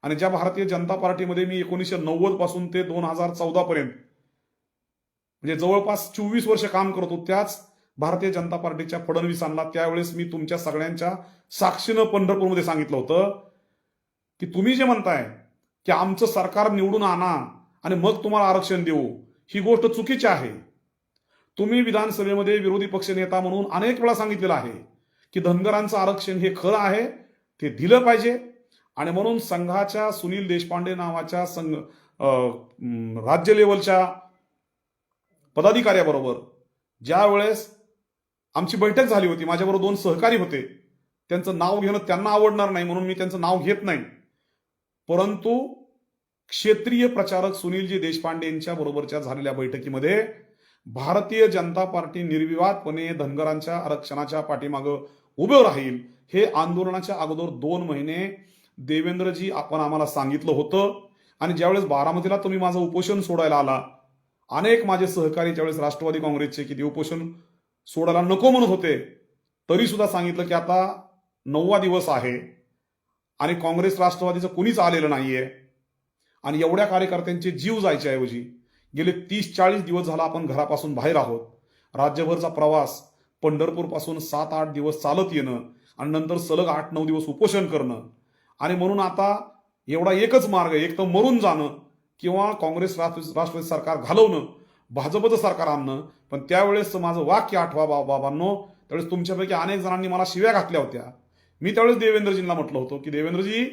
आणि ज्या भारतीय जनता पार्टीमध्ये मी 1990 पासून ते 2014 पर्यंत म्हणजे जवळपास 24 वर्ष काम करतो, त्याच भारतीय जनता पार्टीच्या फडणवीसांना त्यावेळेस मी तुमच्या सगळ्यांच्या साक्षीनं पंढरपूरमध्ये सांगितलं होतं की तुम्ही जे म्हणताय की आमचं सरकार निवडून आणा आणि मग तुम्हाला आरक्षण देऊ, ही गोष्ट चुकीची आहे. तुम्ही विधानसभेमध्ये विरोधी पक्षनेता म्हणून अनेक वेळा सांगितलेलं आहे की धनगरांचं आरक्षण हे खरं आहे, ते दिलं पाहिजे. आणि म्हणून संघाच्या सुनील देशपांडे नावाच्या राज्य लेवलच्या पदाधिकाऱ्याबरोबर ज्या वेळेस आमची बैठक झाली होती, माझ्याबरोबर 2 सहकारी होते. त्यांचं नाव घेणं त्यांना आवडणार नाही म्हणून मी त्यांचं नाव घेत नाही, परंतु क्षेत्रीय प्रचारक सुनीलजी देशपांडेंच्या बरोबरच्या झालेल्या बैठकीमध्ये भारतीय जनता पार्टी निर्विवादपणे धनगरांच्या आरक्षणाच्या पाठीमागं उभं राहील हे आंदोलनाच्या अगोदर 2 महिने देवेंद्रजी आपण आम्हाला सांगितलं होतं. आणि ज्यावेळेस बारामतीला तुम्ही माझं उपोषण सोडायला आला, अनेक माझे सहकारी त्यावेळेस राष्ट्रवादी काँग्रेसचे की ते उपोषण सोडायला नको म्हणत होते, तरी सुद्धा सांगितलं की आता 9वा दिवस आहे आणि काँग्रेस राष्ट्रवादीचं कुणीच आलेलं नाहीये आणि एवढ्या कार्यकर्त्यांचे जीव जायच्या ऐवजी गेले 30-40 दिवस झाला आपण घरापासून बाहेर आहोत. राज्यभरचा प्रवास, पंढरपूरपासून 7-8 दिवस चालत येणं आणि नंतर सलग 8-9 दिवस उपोषण करणं. आणि म्हणून आता एवढा एकच मार्ग आहे, एक तर मरून जाणं किंवा काँग्रेस राष्ट्रवादी सरकार घालवणं, भाजपचं सरकार आणणं. पण त्यावेळेस माझं वाक्य आठवा बाबांनो, त्यावेळेस तुमच्यापैकी अनेक जणांनी मला शिव्या घातल्या होत्या. मी त्यावेळेस देवेंद्रजींना म्हटलं होतं की देवेंद्रजी,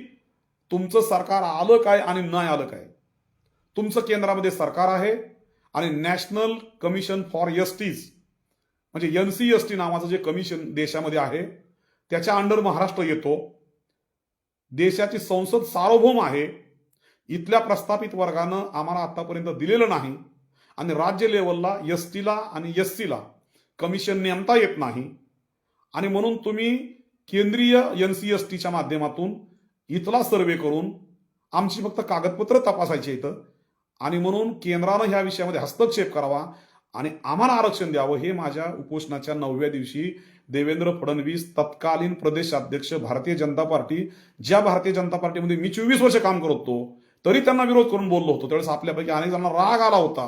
तुमचं सरकार आलं काय आणि नाही आलं काय? तुमचं केंद्रामध्ये सरकार आहे आणि नॅशनल कमिशन फॉर एसटीज म्हणजे NCST नावाचं जे कमिशन देशामध्ये आहे त्याच्या अंडर महाराष्ट्र येतो. देशाची संसद सार्वभौम आहे. इथल्या प्रस्थापित वर्गानं आम्हाला आतापर्यंत दिलेलं नाही आणि राज्य लेवलला STला आणि SCला कमिशन नेमता येत नाही. आणि म्हणून तुम्ही केंद्रीय NCSTच्या माध्यमातून इथला सर्वे करून आमची फक्त कागदपत्र तपासायची इथं आणि म्हणून केंद्रानं ह्या विषयामध्ये हस्तक्षेप करावा आणि आम्हाला आरक्षण द्यावं. हे माझ्या उपोषणाच्या 9व्या दिवशी देवेंद्र फडणवीस, तत्कालीन प्रदेशाध्यक्ष भारतीय जनता पार्टी, ज्या भारतीय जनता पार्टीमध्ये मी 24 वर्ष काम करत होतो, तरी त्यांना विरोध करून बोललो होतो. त्यावेळेस आपल्यापैकी अनेक जणांना राग आला होता,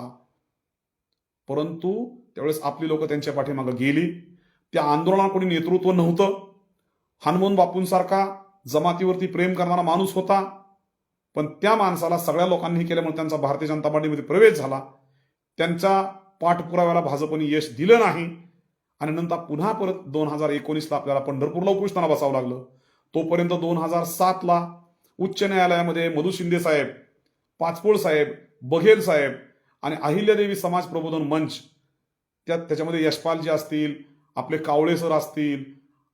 परंतु त्यावेळेस आपली लोक त्यांच्या पाठीमागे गेली. त्या आंदोलनाला कोणी नेतृत्व नव्हतं. हनुमान बापूंसारखा जमातीवरती प्रेम करणारा माणूस होता, पण त्या माणसाला सगळ्या लोकांनी केल्यामुळे त्यांचा भारतीय जनता पार्टीमध्ये प्रवेश झाला. त्यांच्या पाठपुराव्याला भाजपने यश दिलं नाही आणि नंतर पुन्हा परत 2019ला आपल्याला पंढरपूरला उपोषणाला बसावं लागलं. तोपर्यंत 2007ला उच्च न्यायालयामध्ये मधु शिंदे साहेब, पाचपोळ साहेब, बघेल साहेब आणि अहिल्यादेवी समाज प्रबोधन मंच, त्याच्यामध्ये यशपालजी असतील, आपले कावळे सर असतील,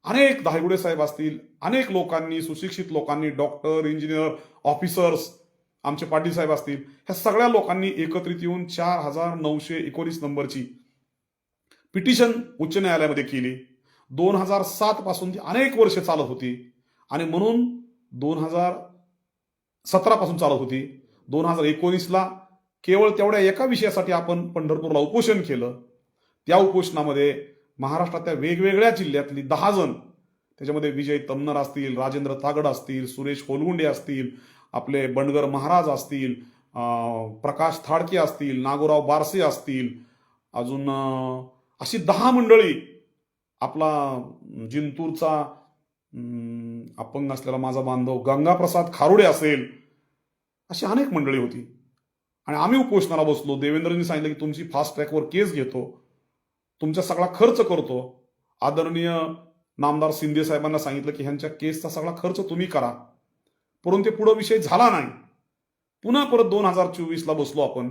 अनेक धायगुडे साहेब असतील, अनेक लोकांनी, सुशिक्षित लोकांनी, डॉक्टर, इंजिनियर, ऑफिसर्स, आमचे पाटील साहेब असतील, ह्या सगळ्या लोकांनी एकत्रित येऊन 4919 नंबरची पिटिशन उच्च न्यायालयामध्ये केली. 2007 पासून ती अनेक वर्ष चालत होती आणि म्हणून 2017 पासून चालत होती. 2019ला केवळ तेवढ्या एका विषयासाठी आपण पंढरपूरला उपोषण केलं. त्या उपोषणामध्ये महाराष्ट्रातल्या वेगवेगळ्या जिल्ह्यातली 10 जण, त्याच्यामध्ये विजय तमनर असतील, राजेंद्र तागड असतील, सुरेश कोलगुंडे असतील, आपले बंडगर महाराज असतील, प्रकाश थाडके असतील, नागोराव बारसे असतील, अजून अशी 10 मंडळी, आपला जिंतूरचा अपंग असलेला माझा बांधव गंगाप्रसाद खारुडे असेल, अशी अनेक मंडळी होती आणि आम्ही उपोषणाला बसलो. देवेंद्रनी सांगितलं की तुमची फास्ट ट्रॅकवर केस घेतो, तुमचा सगळा खर्च करतो. आदरणीय नामदार शिंदे साहेबांना सांगितलं की ह्यांच्या केसचा सगळा खर्च तुम्ही करा, परंतु ते पुढे विषय झाला नाही. पुन्हा परत 2024ला बसलो आपण.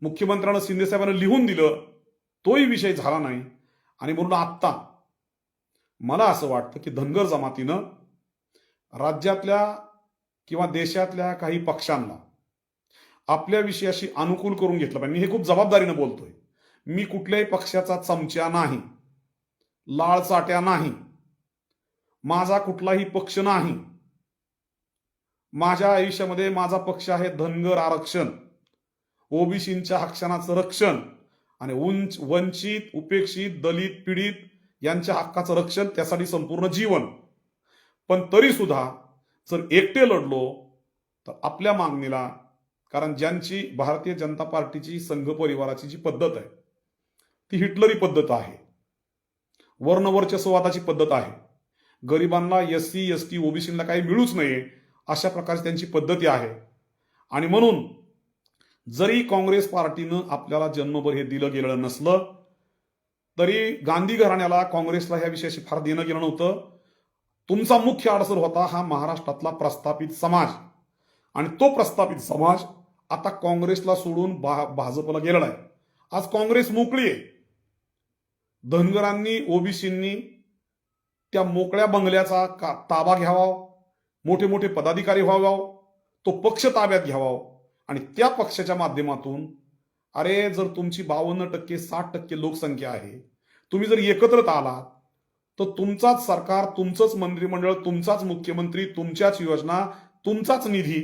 मुख्यमंत्र्यांना शिंदे साहेबांना लिहून दिलं, तोही विषय झाला नाही. आणि म्हणून आत्ता मला असं वाटतं की धनगर जमातीनं राज्यातल्या किंवा देशातल्या काही पक्षांना आपल्या विषयाशी अनुकूल करून घेतलं पाहिजे. मी हे खूप जबाबदारीनं बोलतोय. मी कुठल्याही पक्षाचा चमचा नाही, लाळचाट्या नाही, माझा कुठलाही पक्ष नाही. माझ्या आयुष्यामध्ये माझा पक्ष आहे धनगर आरक्षण. ओबीसींच्या हक्षणाचं रक्षण आणि वंचित, उपेक्षित, दलित, पीडित यांच्या हक्काचं रक्षण, त्यासाठी संपूर्ण जीवन. पण तरी सुद्धा जर एकटे लढलो तर आपल्या मागणीला, कारण ज्यांची भारतीय जनता पार्टीची संघ परिवाराची जी पद्धत आहे ती हिटलरी पद्धत आहे, वर्णवर्चस्ववादाची पद्धत आहे. गरिबांना, एससी, एसटी, ओबीसीला काही मिळूच नये अशा प्रकारची त्यांची पद्धती आहे. आणि म्हणून जरी काँग्रेस पार्टीनं आपल्याला जन्मभर हे दिलं गेलं नसलं तरी गांधी घराण्याला, काँग्रेसला ह्या विषयाशी फार देणं गेलं नव्हतं. तुमचा मुख्य अडसर होता हा महाराष्ट्रातला प्रस्थापित समाज, आणि तो प्रस्थापित समाज आता काँग्रेसला सोडून भाजपला गेलेला आहे. आज काँग्रेस मोकळी आहे. धनगरांनी, ओबीसींनी त्या मोकळ्या बंगल्याचा ताबा घ्यावा, मोठे मोठे पदाधिकारी व्हावा, तो पक्ष ताब्यात घ्यावा आणि त्या पक्षाच्या माध्यमातून, अरे जर तुमची 52% 60% लोकसंख्या आहे, तुम्ही जर एकत्रित आलात तर तुमचाच सरकार, तुमचंच मंत्रिमंडळ, तुमचाच मुख्यमंत्री, तुमच्याच योजना, तुमचाच निधी.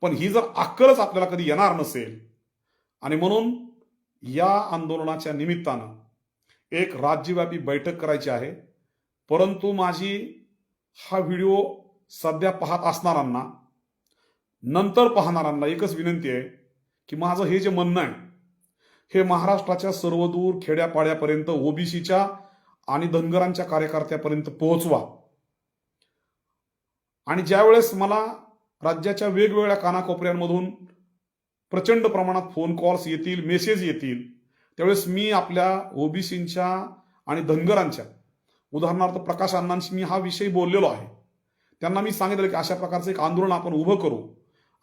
पण ही जर अक्कलच आपल्याला कधी येणार नसेल, आणि म्हणून या आंदोलनाच्या निमित्तानं एक राज्यव्यापी बैठक करायची आहे. परंतु माझी हा व्हिडिओ सध्या पाहत असणाऱ्यांना, नंतर पाहणाऱ्यांना एकच विनंती आहे की माझं हे जे म्हणणं आहे हे महाराष्ट्राच्या सर्वदूर खेड्यापाड्यापर्यंत, ओबीसीच्या आणि धनगरांच्या कार्यकर्त्यापर्यंत पोहोचवा. आणि ज्यावेळेस मला राज्याच्या वेगवेगळ्या कानाकोपऱ्यांमधून प्रचंड प्रमाणात फोन कॉल्स येतील, मेसेज येतील, त्यावेळेस मी आपल्या ओबीसींच्या आणि धनगरांच्या, उदाहरणार्थ प्रकाश अण्णांशी मी हा विषय बोललेलो आहे. त्यांना मी सांगितलं की अशा प्रकारचं एक आंदोलन आपण उभं करू.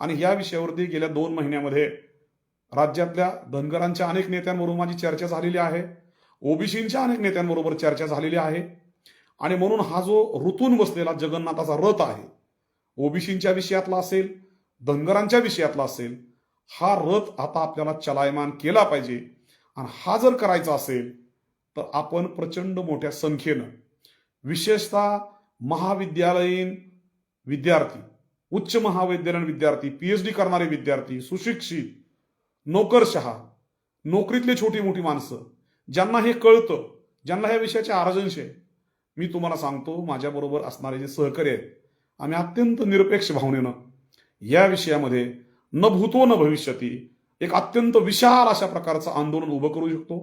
आणि या विषयावरती गेल्या 2 महिन्यामध्ये राज्यातल्या धनगरांच्या अनेक नेत्यांबरोबर माझी चर्चा झालेली आहे, ओबीसींच्या अनेक नेत्यांबरोबर चर्चा झालेली आहे. आणि म्हणून हा जो ऋतून बसलेला जगन्नाथाचा रथ आहे, ओबीसींच्या विषयातला असेल, धनगरांच्या विषयातला असेल, हा रथ आता आपल्याला चलायमान केला पाहिजे. आणि हा जर करायचा असेल तर आपण प्रचंड मोठ्या संख्येनं, विशेषतः महाविद्यालयीन विद्यार्थी, उच्च महाविद्यालयीन विद्यार्थी, पीएचडी करणारे विद्यार्थी, सुशिक्षित, नोकरशहा, नोकरीतले छोटी मोठी माणसं, ज्यांना हे कळतं, ज्यांना ह्या विषयाचे आर्जनश आहे, मी तुम्हाला सांगतो, माझ्याबरोबर असणारे जे सहकारी आहेत, आम्ही अत्यंत निरपेक्ष भावनेनं या विषयामध्ये न भूतो न भविष्यती एक अत्यंत विशाल अशा प्रकारचं आंदोलन उभं करू शकतो.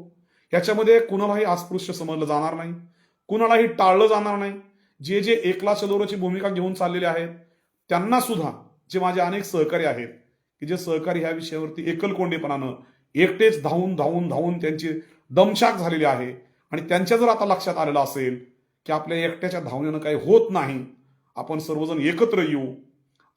याच्यामध्ये कुणालाही अस्पृश्य समजलं जाणार नाही, कुणालाही टाळलं जाणार नाही. जे जे एकला चलोराची भूमिका घेऊन चाललेले आहेत त्यांना सुद्धा, जे माझे अनेक सहकारी आहेत की जे सहकारी ह्या विषयावरती एकलकोंडेपणानं एकटेच धावून धावून धावून त्यांची दमछाक झालेली आहे, आणि त्यांच्या जर आता लक्षात आलेलं असेल की आपल्या एकट्याच्या धावण्यानं काही होत नाही, आपण सर्वजण एकत्र येऊ.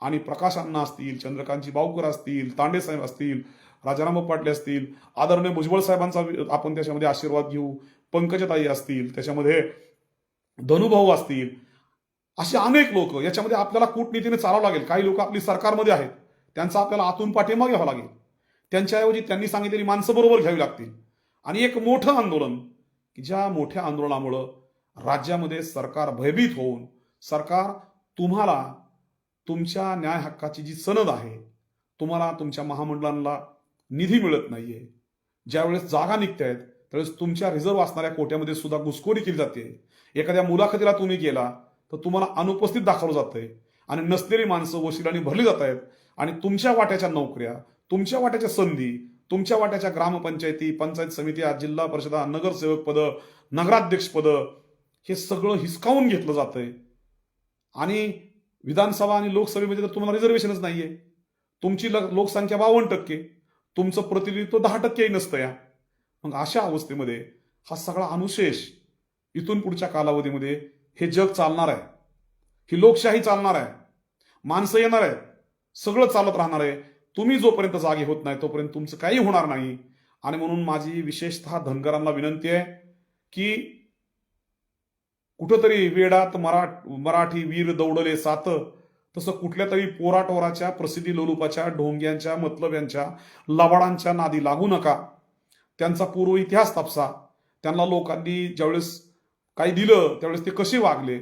आणि प्रकाश अण्णा असतील, चंद्रकांतजी बावकर असतील, तांडे साहेब असतील, राजाराम पाटले असतील, आदरणीय भुजबळ साहेबांचा आपण त्याच्यामध्ये आशीर्वाद घेऊ, पंकजताई असतील, त्याच्यामध्ये धनुभाऊ असतील, असे अनेक लोक याच्यामध्ये आपल्याला कूटनीतीने चालावं लागेल. काही लोक आपली सरकारमध्ये आहेत, त्यांचा आपल्याला आतून पाठिंबा घ्यावा लागेल. त्यांच्याऐवजी त्यांनी सांगितलेली माणसं बरोबर घ्यावी लागतील. आणि एक मोठं आंदोलन, की ज्या मोठ्या आंदोलनामुळं राज्यामध्ये सरकार भयभीत होऊन, सरकार तुम्हाला तुमच्या न्याय हक्काची जी सनद आहे, तुम्हाला तुमच्या महामंडळांना निधी मिळत नाहीये, ज्यावेळेस जागा निघतायत त्यावेळेस तुमच्या रिझर्व्ह असणाऱ्या कोट्यामध्ये सुद्धा घुसखोरी केली जाते. एखाद्या मुलाखतीला तुम्ही गेला तर तुम्हाला अनुपस्थित दाखवलं जातंय, आणि नसलेली माणसं वशिलांनी भरली जात आहेत. आणि तुमच्या वाट्याच्या नोकऱ्या, तुमच्या वाट्याच्या संधी, तुमच्या वाट्याच्या ग्रामपंचायती, पंचायत समित्या, जिल्हा परिषदा, नगरसेवक पदं, नगराध्यक्ष पदं, हे सगळं हिसकावून घेतलं जातंय. आणि विधानसभा आणि लोकसभेमध्ये तर तुम्हाला रिझर्वेशनच नाहीये. तुमची लोकसंख्या 52%, तुमचं प्रतिनिधित्व 10%ही नसतं या. मग अशा अवस्थेमध्ये हा सगळा अनुशेष, इथून पुढच्या कालावधीमध्ये हे जग चालणार आहे, ही लोकशाही चालणार आहे, माणसं येणार आहेत, सगळं चालत राहणार आहे. तुम्ही जोपर्यंत जागे होत नाही तोपर्यंत तुमचं काही होणार नाही. आणि म्हणून माझी विशेषतः धनगरांना विनंती आहे की कुठंतरी वेडात मराठी वीर दौडले सात, तसं कुठल्या तरी पोराटोराच्या, प्रसिद्धी लोलुपाच्या, ढोंग्यांच्या, मतलब्यांच्या, लबाडांच्या नादी लागू नका. त्यांचा पूर्व इतिहास तपासा. त्यांना लोकांनी ज्यावेळेस काही दिलं त्यावेळेस ते कसे वागले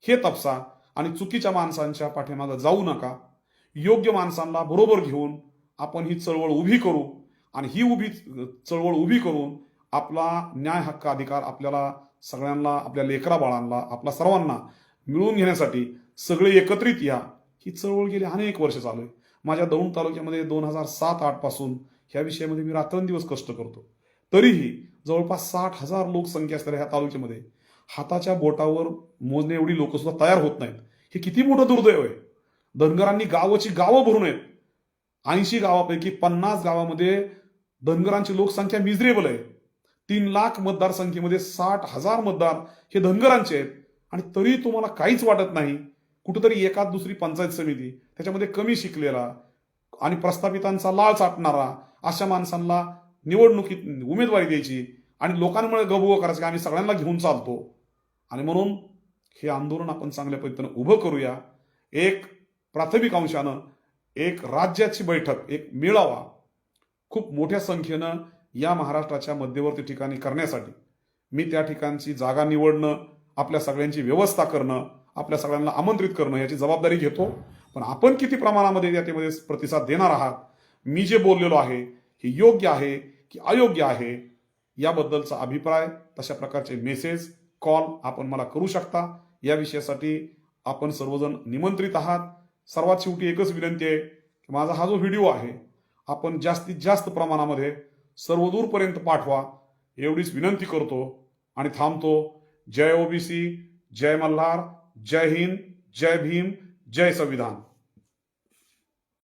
हे तपासा. आणि चुकीच्या माणसांच्या पाठीमागे जाऊ नका. योग्य माणसांना बरोबर घेऊन आपण ही चळवळ उभी करू आणि ही चळवळ उभी करून आपला न्याय हक्क अधिकार आपल्याला सगळ्यांना, आपल्या लेकरा बाळांना, आपल्या सर्वांना मिळवून घेण्यासाठी सगळे एकत्रित या. ही चळवळ गेली अनेक वर्ष चालू आहे. माझ्या दौंड तालुक्यामध्ये 2007-08 पासून ह्या विषयामध्ये मी रात्रंदिवस कष्ट करतो. तरीही जवळपास 60,000 लोकसंख्या असलेल्या ह्या तालुक्यामध्ये हाताच्या बोटावर मोजणे एवढी लोक सुद्धा तयार होत नाहीत. हे किती मोठं दुर्दैव आहे. धनगरांनी गावाची गावं भरून आहेत. 80 गावापैकी 50 गावामध्ये धनगरांची लोकसंख्या मिजरेबल आहे. 3 लाख मतदारसंख्येमध्ये 60,000 मतदार हे धनगरांचे आहेत आणि तरी तुम्हाला काहीच वाटत नाही. कुठेतरी एखाद दुसरी पंचायत समिती त्याच्यामध्ये कमी शिकलेला आणि प्रस्थापितांचा लाळ चाटणारा अशा माणसांना निवडणुकीत उमेदवारी द्यायची आणि लोकांमुळे गबुगं करायचं की आम्ही सगळ्यांना घेऊन चालतो. आणि म्हणून हे आंदोलन आपण चांगल्या पद्धतीनं उभं करूया. एक प्राथमिक अंशानं एक राज्याची बैठक, एक मेळावा खूप मोठ्या संख्येनं या महाराष्ट्राच्या मध्यवर्ती ठिकाणी करण्यासाठी मी त्या ठिकाणची जागा निवडणं, आपल्या सगळ्यांची व्यवस्था करणं, आपल्या सगळ्यांना आमंत्रित करणं याची जबाबदारी घेतो. पण आपण किती प्रमाणामध्ये याच्यामध्ये प्रतिसाद देणार आहात, मी जे बोललेलो आहे हे योग्य आहे की अयोग्य आहे याबद्दलचा अभिप्राय, तशा प्रकारचे मेसेज, कॉल आपण मला करू शकता. या विषयासाठी आपण सर्वजण निमंत्रित आहात. सर्वात शेवटी एकच विनंती आहे की माझा हा जो व्हिडिओ आहे आपण जास्तीत जास्त प्रमाणामध्ये सर्वदूरपर्यंत पाठवा, एवढीच विनंती करतो आणि थांबतो. जय ओबीसी, जय मल्हार, जय हिंद, जय भीम, जय संविधान.